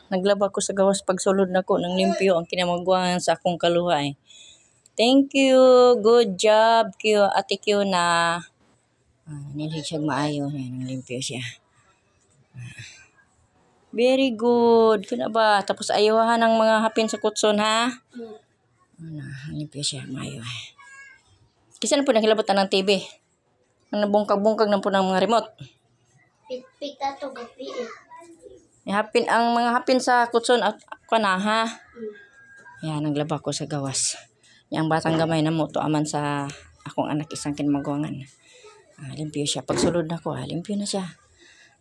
Naglaba ko sa gawas pagsulod nako ng limpyo ang kinamagwangan sa akong kaluhay. Thank you. Good job, Ate Q na. Nilig siya maayo. Yan, limpyo siya. Very good. Kuna ba? Tapos ayawahan ng mga hapin sa kutson, ha? Limpyo siya, maayo. Kisa na po nakilabot ng TV. Ang nabungkag-bungkag na po ng mga remote. Pita to gabi eh. Hapin, ang mga hapin sa kutson at kana, ha? Yan, naglaba ko sa gawas. Yang batang gamay na mo, to aman sa akong anak isang kinamagwangan. Limpyo siya. Pagsulod na ko, limpyo na siya.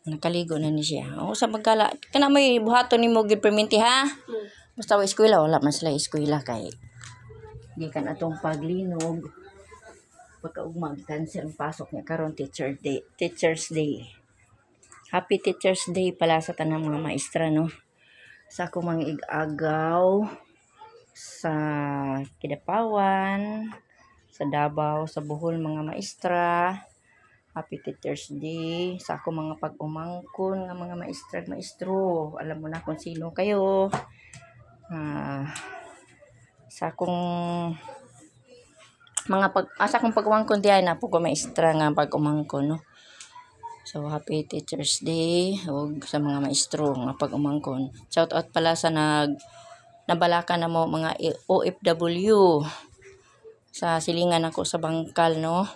Nakaligo na ni siya. O, sa magkala. Kana may buhato ni mo gipperminti, ha? Basta wa eskwela, wala man sila eskwela kay di kan atong paglinog. Pagkaugmag cancel ang pasok niya karon Teacher's Day. Happy Teacher's Day pala sa tanang mga maestra, no? Sa akong mga igagaw sa Kidapawan, sa Davao, sa Bohol mga maestra. Happy Teacher's Day sa ako mga pag-umangkon nga mga maestro. Alam mo na kung sino kayo. Sa akong mga sa akong pag-umangkon diyan na po ko maestra nga pag-umangkon, no. So happy Teacher's Day ug sa mga maestro nga pag-umangkon. Shout out pala sa nabalaka na mo mga OFW sa silingan ako sa Bangkal, no.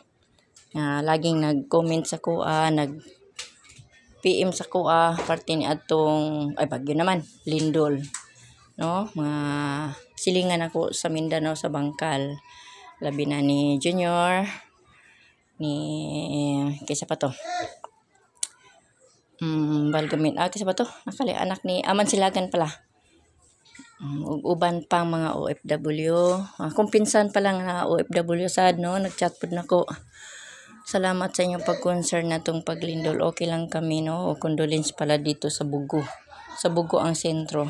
Laging nag-comment sa kuha, nag-PM sa kuha, parte ni atong, Bagyo naman, Lindol, no? Mga silingan ako sa Mindanao, sa Bangkal. Labi na ni Junior, kaysa pa to? Balgamin, kaysa pa to? Nakali, anak ni Aman Silagan pala. Uban pang mga OFW. Kung pinsan pa lang na OFW sad, no? Nag-chat po na ko. Salamat sa inyong pag-concern na itong paglindol. Okay lang kami, no? O condolence pala dito sa Bugo. Sa Bugo ang sentro.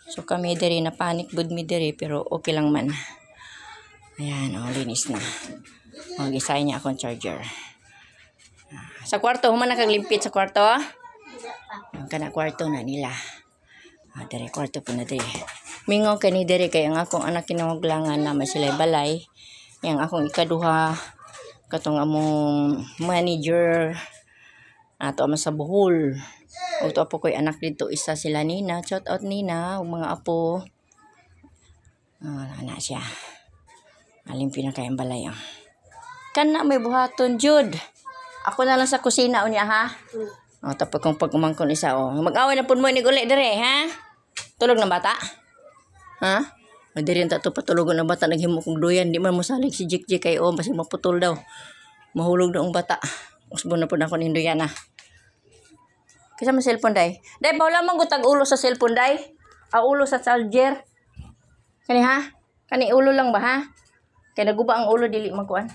So kami diri na panic bud mi diri pero okay lang man. Ayan, linis na. Mag-isay niya akong charger. Sa kwarto, human nakaglimpit sa kwarto. Kana kwarto na nila. Diri kwarto po na diri. Mingaw kani diri kay ang akong anak kinahuglangan na may sila balay. Yang akong ikaduha katong among manager ato man sa Bohol. Uto apo ko'y anak dito, isa sila Nina. Shout out Nina, ug mga apo. Ana siya. Limpyo na kayang balay. Kana may buhaton jud. Ako na lang sa kusina unya, ha. Tapos kung pag-umangkon isa, mag-away na pud mo ni uli dire, ha. Tulog na bata? Ha? Diri ta to patulogon na bata naghimo kog duyan, di man mo salig si Jik kay basi maputol daw. Mahulog na ang bata. Usbo na pud ako ning duyan na. Kisa man cellphone day. Day wala man gutag ulo sa cellphone day. Ulo sa charger. Kani ha? Kani ulo lang ba, ha? Kay naguba ang ulo dili magkuan.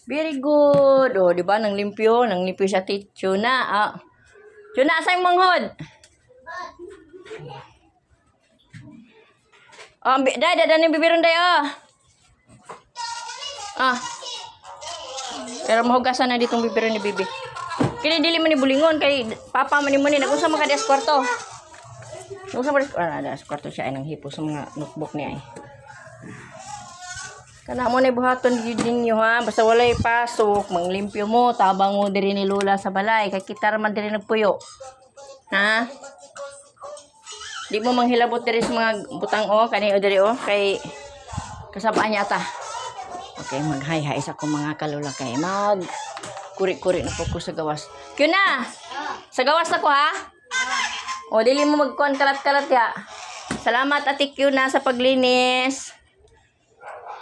Very good. Di ba nang limpyo sa Tuna. Tuna sa manghod. Day bibiron day. Pero mahugasan na ditong bibiron ni Bibi. Kini dili man ni bulingon kay papa man ni mo ni nag-usa man ka di kwarto. Nag-usa man sa kwarto siya ay nang hipo sa mga notebook niya ay. Kana mo na buhaton din niyo, ha. Basta walay pasok, manglimpyo mo, tabang mo diri ni Lola sa balay kay kita man diri nagpuyo. Ha? Di mo manghilabot diri sa mga butang kani diri kay kasabaan niya ta. Okay, mag-hi-hi sa ko mga kalula kay kuri-kuri na po ko sa gawas. Kyo na! Sa gawas na ko, ha? Dili mo magkuhan kalat-kalat ya. Salamat Ate Q na sa paglinis.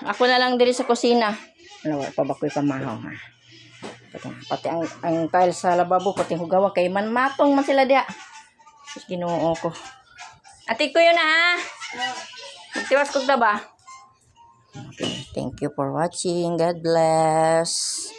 Ako na lang diri sa kusina. Pabakoy pamahaw, ha? Pati ang tile sa lababo, pati hugawa kay matong man sila dia. Ginoo ko. Ate Q yun na, ha? Magtiwas ko ba? Okay. Thank you for watching. God bless.